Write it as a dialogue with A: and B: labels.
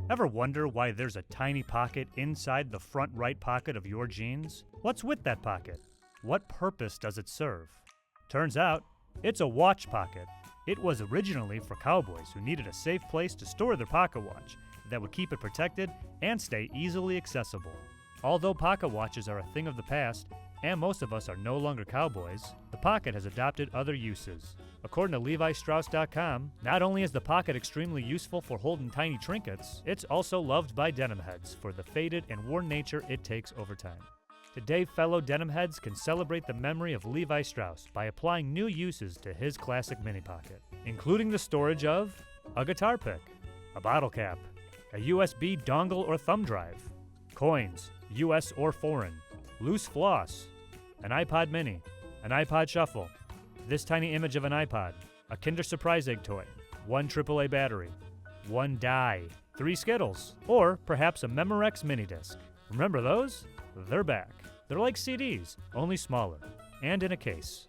A: Ever wonder why there's a tiny pocket inside the front right pocket of your jeans? What's with that pocket? What purpose does it serve? Turns out, it's a watch pocket. It was originally for cowboys who needed a safe place to store their pocket watch that would keep it protected and stay easily accessible. Although pocket watches are a thing of the past, and most of us are no longer cowboys, the pocket has adopted other uses. According to LeviStrauss.com, not only is the pocket extremely useful for holding tiny trinkets, it's also loved by denim heads for the faded and worn nature it takes over time. Today, fellow denim heads can celebrate the memory of Levi Strauss by applying new uses to his classic mini pocket, including the storage of a guitar pick, a bottle cap, a USB dongle or thumb drive, coins, US or foreign, loose floss, an iPod mini, an iPod shuffle, this tiny image of an iPod, a Kinder Surprise egg toy, one AAA battery, one die, 3 Skittles, or perhaps a Memorex MINIDISC. Remember those? They're back. They're like CDs, only smaller, and in a case.